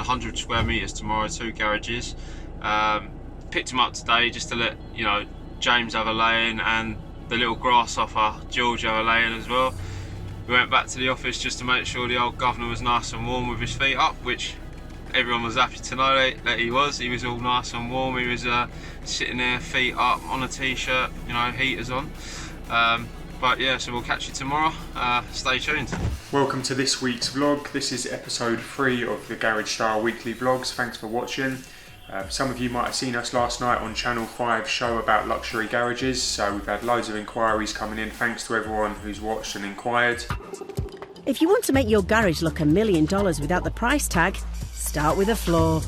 100 square metres tomorrow, 2 garages. Picked him up today just to let James have a lay-in and the little grasshopper George have a lay-in as well. We went back to the office just to make sure the old governor was nice and warm with his feet up, which everyone was happy to know that he was. He was all nice and warm. He was sitting there, feet up, on a t-shirt, heaters on. But yeah, so we'll catch you tomorrow. Stay tuned. Welcome to this week's vlog. This is episode 3 of the Garage Style weekly vlogs. Thanks for watching. Some of you might have seen us last night on Channel 5's show about luxury garages. So we've had loads of inquiries coming in. Thanks to everyone who's watched and inquired. If you want to make your garage look $1 million without the price tag, start with a floor.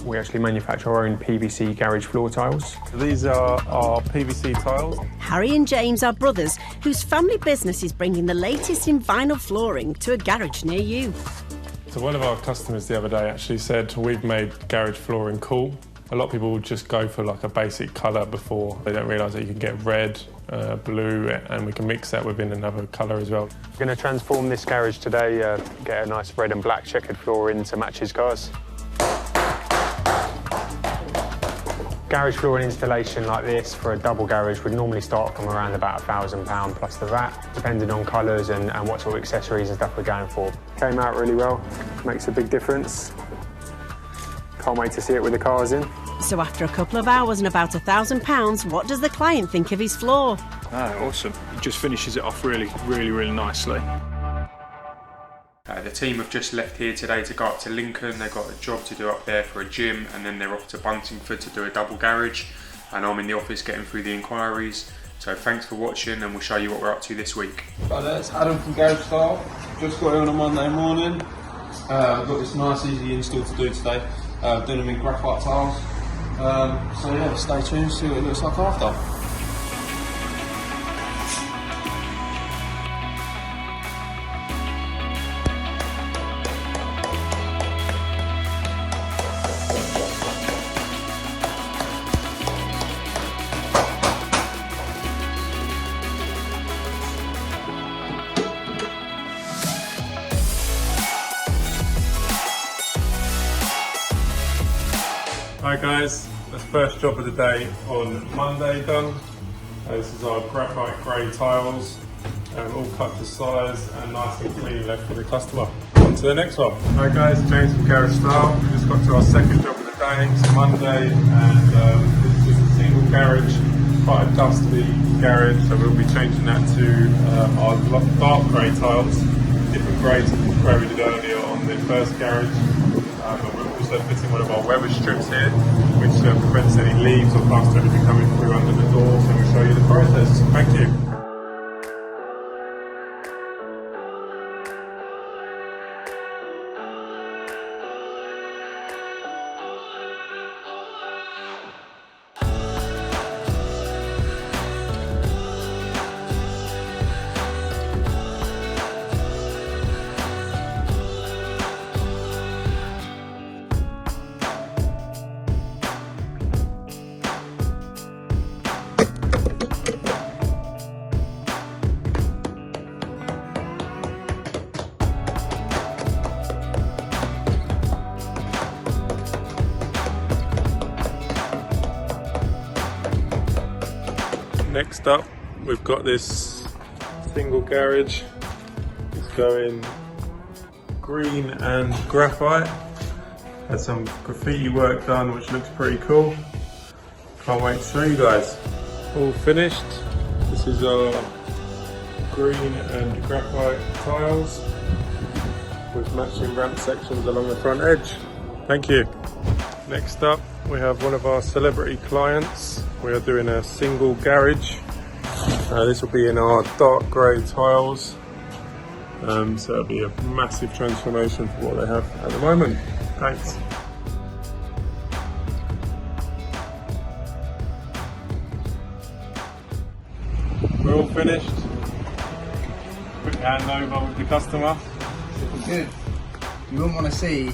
We actually manufacture our own PVC garage floor tiles. These are our PVC tiles. Harry and James are brothers whose family business is bringing the latest in vinyl flooring to a garage near you. So one of our customers the other day actually said, we've made garage flooring cool. A lot of people just go for like a basic colour before. They don't realise that you can get red, blue, and we can mix that within another colour as well. We're going to transform this garage today, get a nice red and black checkered floor in to match his cars. Garage flooring installation like this for a double garage would normally start from around about £1,000 plus the VAT, depending on colours and what sort of accessories and stuff we're going for. Came out really well, makes a big difference. Can't wait to see it with the cars in. So after a couple of hours and about £1,000, what does the client think of his floor? Awesome. It just finishes it off really nicely. The team have just left here today to go up to Lincoln. They've got a job to do up there for a gym, and then they're off to Buntingford to do a double garage. And I'm in the office getting through the inquiries. So thanks for watching, and we'll show you what we're up to this week. Right there, it's Adam from Garage Style. Just got here on a Monday morning. We've got this nice easy install to do today. Doing them in graphite tiles. So yeah, stay tuned, see what it looks like after. Hi guys, that's first job of the day on Monday done. This is our graphite grey tiles, all cut to size and nice and clean left for the customer. On to the next one. Hi guys, James from Garage Style. We just got to our second job of the day. It's Monday, and this is just a single garage, quite a dusty garage, so we'll be changing that to our dark grey tiles, different grades of the grey we did earlier on the first garage. We're also fitting one of our weather strips here, which prevents any leaves or dust or anything coming through under the doors, and we'll show you the process. Thank you. Next up, we've got this single garage. It's going green and graphite. Had some graffiti work done, which looks pretty cool. Can't wait to show you guys. All finished. This is our green and graphite tiles with matching ramp sections along the front edge. Thank you. Next up, we have one of our celebrity clients. We are doing a single garage. This will be in our dark grey tiles. So it'll be a massive transformation for what they have at the moment. Thanks. We're all finished. Quick handover with the customer. Good. You wouldn't want to see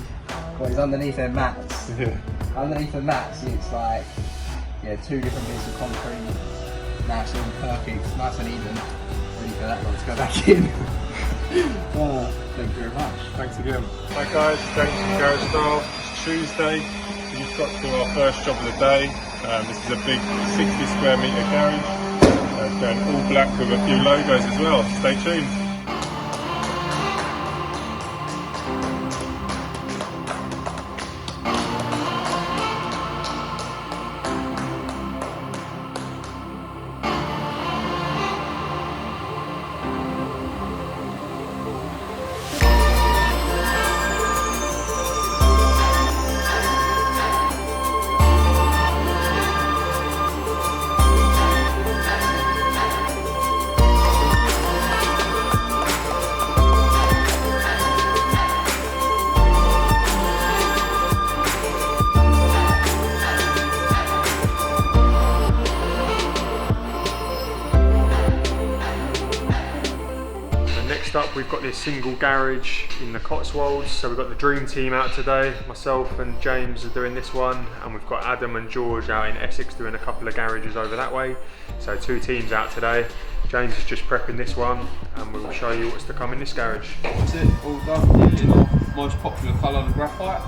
what is underneath their mats. Yeah. Underneath the mats, it's like, two different bits of concrete. Nice and perfect, nice and even. Ready for that one to go back in. Thank you very much. Thanks again. Hi guys, James from Garage Style. Tuesday. We just got to our first job of the day. This is a big 60 square metre garage. It's going all black with a few logos as well. Stay tuned. Next up, we've got this single garage in the Cotswolds. So we've got the dream team out today. Myself and James are doing this one, and we've got Adam and George out in Essex doing a couple of garages over that way. So 2 teams out today. James is just prepping this one, and we'll show you what's to come in this garage. That's it, all done. Using our most popular colour, the graphite.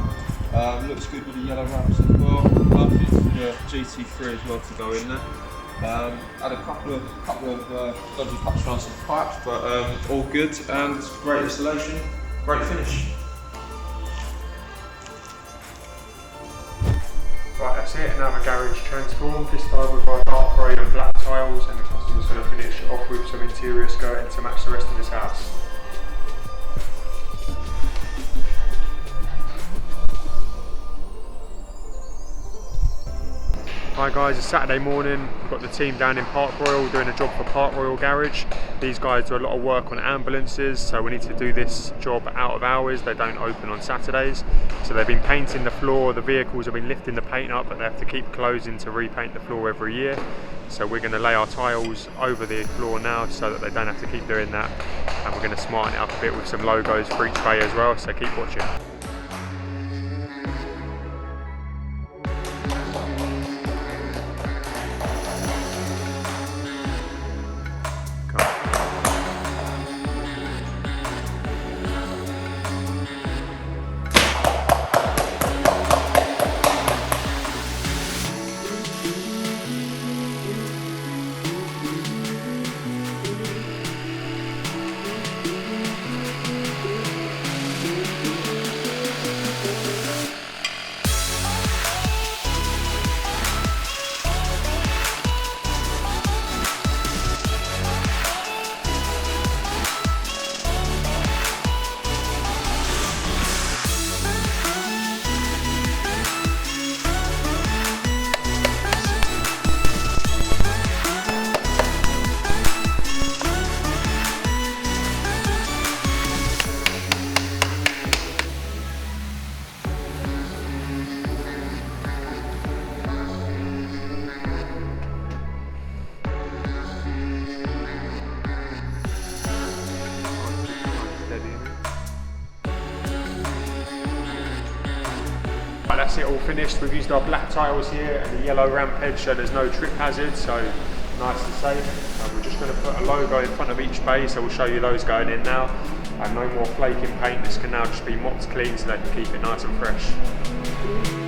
Looks good with the yellow wraps as well. Perfect for the GT3 as well to go in there. Had a couple of dodgy touch on some pipes, but all good and great installation, great finish. Right, that's it, another garage transformed, this time with our dark grey and black tiles, and the customer's going to finish off with some interior skirting to match the rest of his house. Hi guys, it's Saturday morning. We've got the team down in Park Royal doing a job for Park Royal Garage. These guys do a lot of work on ambulances, so we need to do this job out of hours. They don't open on Saturdays. So they've been painting the floor, the vehicles have been lifting the paint up, but they have to keep closing to repaint the floor every year. So we're going to lay our tiles over the floor now so that they don't have to keep doing that. And we're going to smarten it up a bit with some logos for each bay as well, so keep watching. That's it, all finished. We've used our black tiles here and the yellow ramp edge so there's no trip hazard, so nice and safe. We're just going to put a logo in front of each bay, so we'll show you those going in now. And no more flaking paint, this can now just be mopped clean so they can keep it nice and fresh.